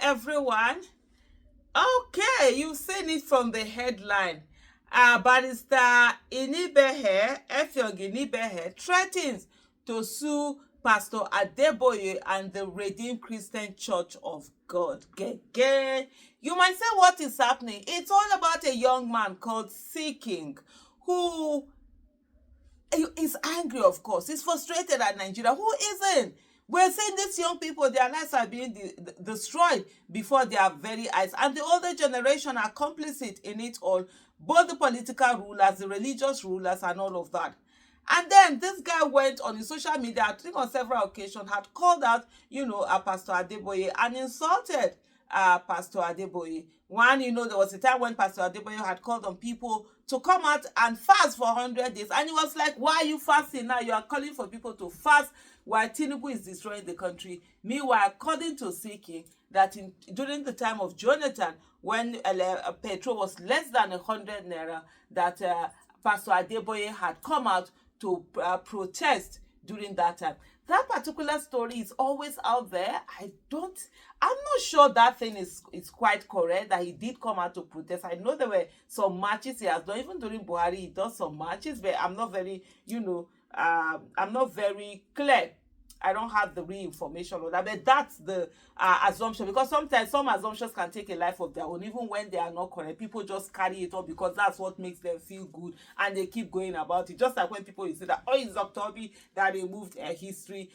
everyone. Okay, you've seen it from the headline. Barrister Inibehe, Inibehe, threatens to sue Pastor Adeboye and the Redeemed Christian Church of God. You might say, what is happening? It's all about a young man called Seeking who is angry, of course. He's frustrated at Nigeria. Who isn't? We're saying these young people, their lives are being destroyed before their very eyes. And the older generation are complicit in it all. Both the political rulers, the religious rulers, and all of that. And then this guy went on his social media, I think on several occasions, had called out, Pastor Adeboye and insulted Pastor Adeboye. One, there was a time when Pastor Adeboye had called on people to come out and fast for 100 days. And he was like, why are you fasting now? You are calling for people to fast while Tinubu is destroying the country. Meanwhile, according to Seeking, that during the time of Jonathan, when petrol was less than 100 naira, that Pastor Adeboye had come out to protest during that time. That particular story is always out there. I'm not sure that thing is quite correct, that he did come out to protest. I know there were some marches he has done, even during Buhari, he does some marches, but I'm not very, I'm not very clear. I don't have the real information on that, but that's the assumption, because sometimes some assumptions can take a life of their own, even when they are not correct. People just carry it on because that's what makes them feel good, and they keep going about it. Just like when people say that, it's October that removed history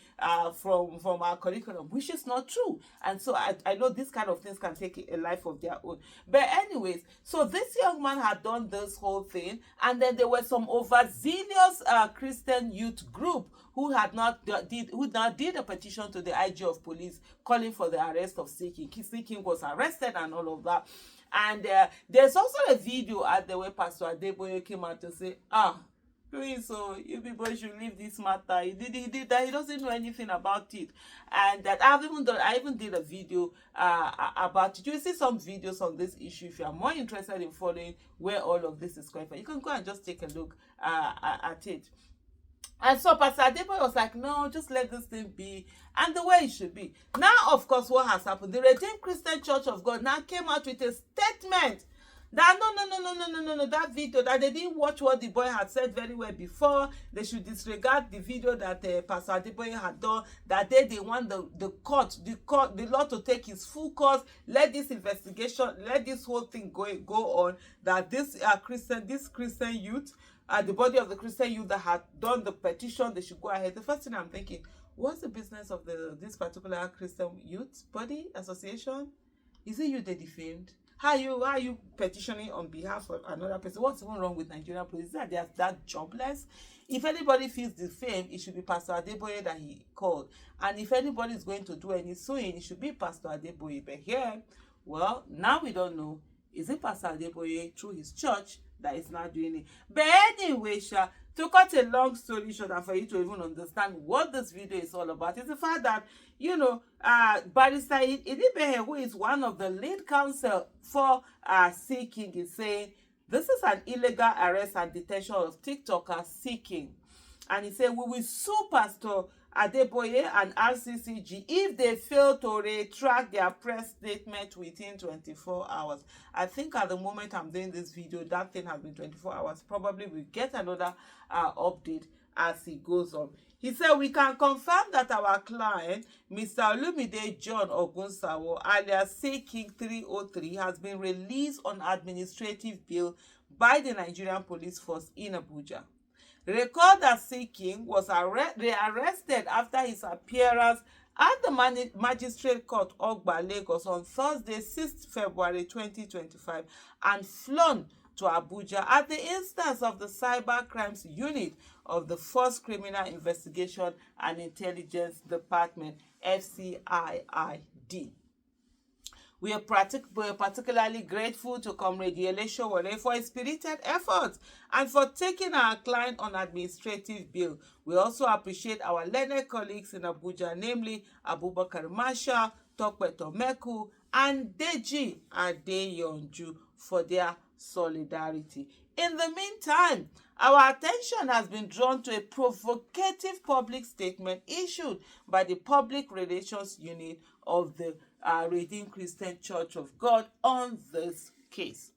from our curriculum, which is not true. And so I know these kind of things can take a life of their own. But anyways, so this young man had done this whole thing, and then there were some overzealous Christian youth group who did a petition to the IG of police calling for the arrest of Seeking. Seeking was arrested and all of that. And there's also a video at the way Pastor Adeboye came out to say, please, so you people should leave this matter. He did that. He doesn't know anything about it. And that I even did a video about it. You will see some videos on this issue. If you are more interested in following where all of this is going from, you can go and just take a look at it. And so Pastor Adeboye was like, no, just let this thing be, and the way it should be. Now, of course, what has happened? The Redeemed Christian Church of God now came out with a statement that no, that video, that they didn't watch what the boy had said very well before. They should disregard the video that Pastor Adeboye had done, that they want the law to take its full course. Let this investigation, let this whole thing go on, that this Christian youth, the body of the Christian youth that had done the petition, they should go ahead. The first thing I'm thinking, what's the business of this particular Christian youth body association? Is it you they defamed? How are you petitioning on behalf of another person? What's even wrong with Nigerian police? Is that they are that jobless? If anybody feels defamed, it should be Pastor Adeboye that he called. And if anybody is going to do any suing, it should be Pastor Adeboye. But here, well, now we don't know. Is it Pastor Adeboye through his church that is not doing it? But anyway, to cut a long story short, and for you to even understand what this video is all about, is the fact that, Barrister Inibehe, who is one of the lead counsel for Seeking, is saying this is an illegal arrest and detention of TikToker Seeking. And he said, we will sue Pastor Adeboye and RCCG if they fail to retract their press statement within 24 hours. I think at the moment I'm doing this video, that thing has been 24 hours. Probably we'll get another update as it goes on. He said, we can confirm that our client, Mr. Olumide John Ogunsawo, alias Seeking 303, has been released on administrative bail by the Nigerian Police Force in Abuja. Recall that Seeking was rearrested after his appearance at the Magistrate Court Ogba, Lagos on Thursday, 6th February 2025 and flown to Abuja at the instance of the Cyber Crimes Unit of the Force Criminal Investigation and Intelligence Department, FCIID. We are particularly grateful to Comrade Yele Sowore for his spirited efforts and for taking our client on administrative bail. We also appreciate our learned colleagues in Abuja, namely Abubakar Marshall, Tokwe Tomeku, and Deji Adeyonju, for their solidarity. In the meantime, our attention has been drawn to a provocative public statement issued by the Public Relations Unit of the Redeemed Christian Church of God on this case.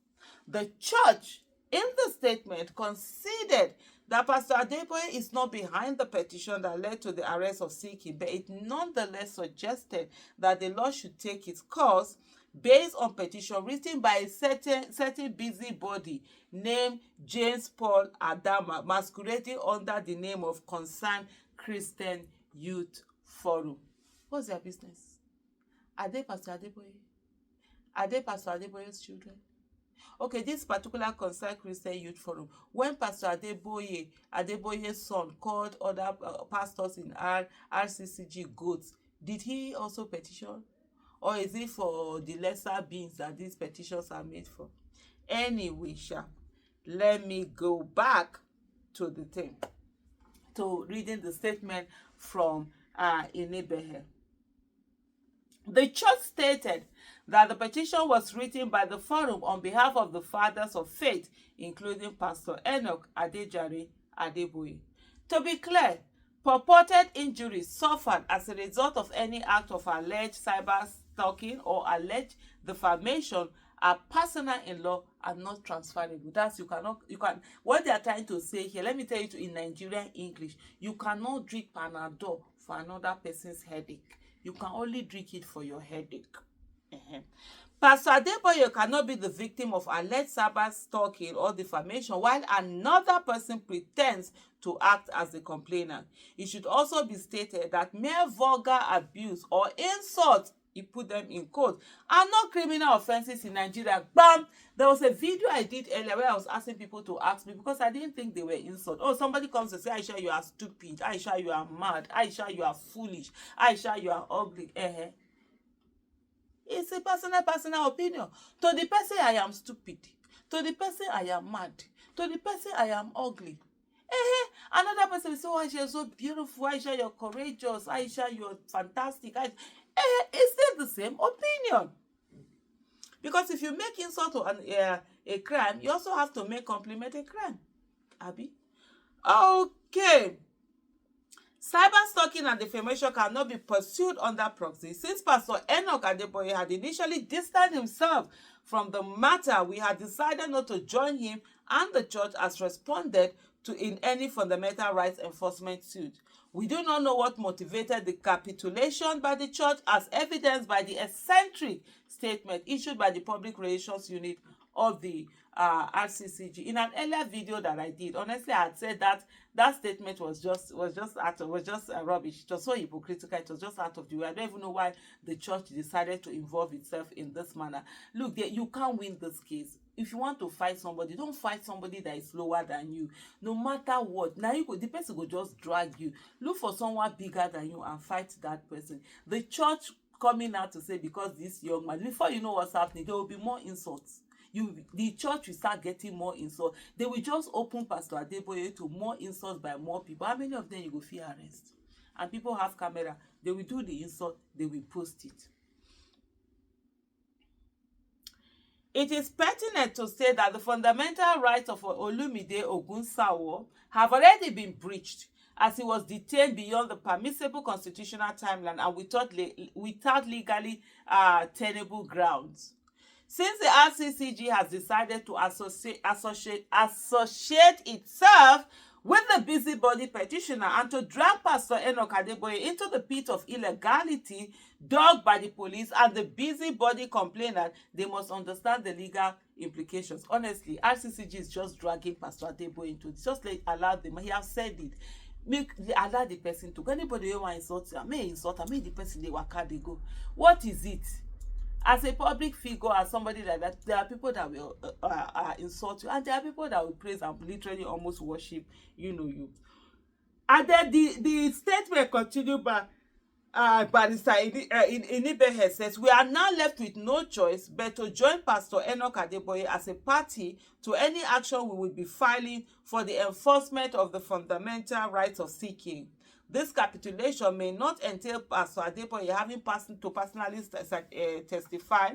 The church, in the statement, conceded that Pastor Adeboye is not behind the petition that led to the arrest of Siki, but it nonetheless suggested that the law should take its course based on petition written by a certain busybody named James Paul Adama, masquerading under the name of Concerned Christian Youth Forum. What's their business? Are they Pastor Adeboye? Are they Pastor Adeboye's children? Okay, this particular Concerned Christian Youth Forum, when Pastor Adeboye's son, called other pastors in RCCG goats, did he also petition? Or is it for the lesser beings that these petitions are made for? Anyway, let me go back to the thing, to reading the statement from Inibehe. The church stated that the petition was written by the forum on behalf of the fathers of faith, including Pastor Enoch Adeboye. To be clear, purported injuries suffered as a result of any act of alleged cyber stalking or alleged defamation are personal in law and not transferable. That's what they are trying to say here, let me tell you in Nigerian English, you cannot drink Panadol for another person's headache. You can only drink it for your headache. Pastor Adeboye cannot be the victim of alleged cyber stalking or defamation while another person pretends to act as the complainant. It should also be stated that mere vulgar abuse or insult, he put them in quotes, are not criminal offenses in Nigeria. Bam! There was a video I did earlier where I was asking people to ask me because I didn't think they were insults. Oh, somebody comes to say, Aisha, you are stupid. Aisha, you are mad. Aisha, you are foolish. Aisha, you are ugly. It's a personal opinion. To the person, I am stupid. To the person, I am mad. To the person, I am ugly. Another person will say, oh, Aisha, you're so beautiful. Aisha, you're courageous. Aisha, you're fantastic. It's still the same opinion. Because if you make insult to a crime, you also have to make compliment a crime. Abi? Okay. Cyber stalking and defamation cannot be pursued under proxy. Since Pastor Enoch Adeboye had initially distanced himself from the matter, we had decided not to join him and the church as responded to in any fundamental rights enforcement suit. We do not know what motivated the capitulation by the church as evidenced by the eccentric statement issued by the Public Relations Unit of the RCCG. In an earlier video that I did, honestly, I had said that that statement was just rubbish. It was so hypocritical. It was just out of the way. I don't even know why the church decided to involve itself in this manner. Look, you can't win this case. If you want to fight somebody, don't fight somebody that is lower than you. No matter what, now the person will just drag you. Look for someone bigger than you and fight that person. The church coming out to say because this young man, before you know what's happening, there will be more insults. The church will start getting more insults. They will just open Pastor Adeboye to more insults by more people. How many of them you go fear arrest? And people have camera. They will do the insult. They will post it. It is pertinent to say that the fundamental rights of Olumide Ogunsawo have already been breached as he was detained beyond the permissible constitutional timeline and without legally tenable grounds. Since the RCCG has decided to associate itself with the busybody petitioner and to drag Pastor Enoch Adeboye into the pit of illegality dug by the police and the busybody complainant, they must understand the legal implications. Honestly, RCCG is just dragging Pastor Adeboye into it. Just allow them. He has said it. Allow the person to go. Anybody who wants to insult you, may insult her, may the person they waka they go. What is it? As a public figure, as somebody like that, there are people that will insult you, and there are people that will praise and literally almost worship, you. And then the statement continued by Barrister Inibehe says, we are now left with no choice but to join Pastor Enoch Adeboye as a party to any action we will be filing for the enforcement of the fundamental rights of seeking. This capitulation may not entail Pastor Adeboye having to personally testify.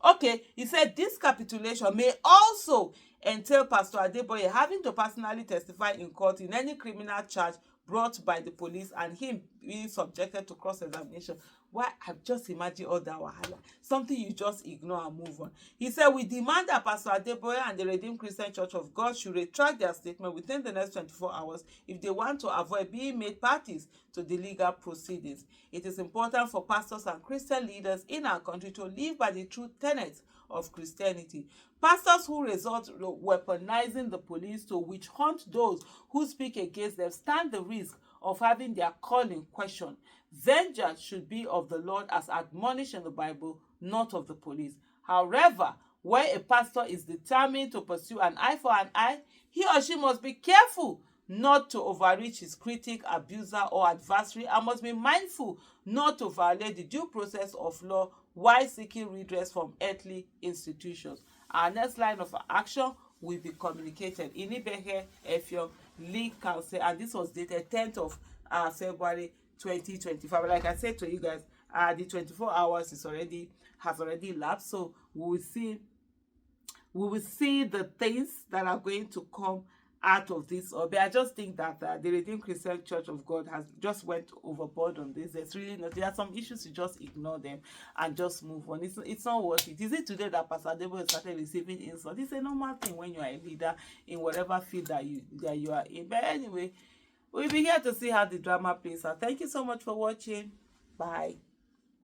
Okay, he said this capitulation may also entail Pastor Adeboye having to personally testify in court in any criminal charge brought by the police and him being subjected to cross-examination. Why? I've just imagined all that wahala. Something you just ignore and move on. He said, we demand that Pastor Adeboye and the Redeemed Christian Church of God should retract their statement within the next 24 hours if they want to avoid being made parties to the legal proceedings. It is important for pastors and Christian leaders in our country to live by the true tenets of Christianity. Pastors who resort to weaponizing the police to witch hunt those who speak against them stand the risk of having their calling questioned. Vengeance should be of the Lord as admonished in the Bible, not of the police. However, where a pastor is determined to pursue an eye for an eye, he or she must be careful not to overreach his critic, abuser, or adversary, and must be mindful not to violate the due process of law while seeking redress from earthly institutions. Our next line of action will be communicated. Inibehe Effiong, lead counsel, and this was dated 10th of February 2025. Like I said to you guys, the 24 hours has already elapsed, so we will see the things that are going to come out of this. But I just think that the Redeemed Christian Church of God has just went overboard on this. There's really not. There are some issues, you just ignore them and just move on. It's not worth it. Is it today that Pastor Adeboye started receiving insult? It's a normal thing when you are a leader in whatever field that you are in. But anyway, we'll be here to see how the drama plays out. Thank you so much for watching. Bye.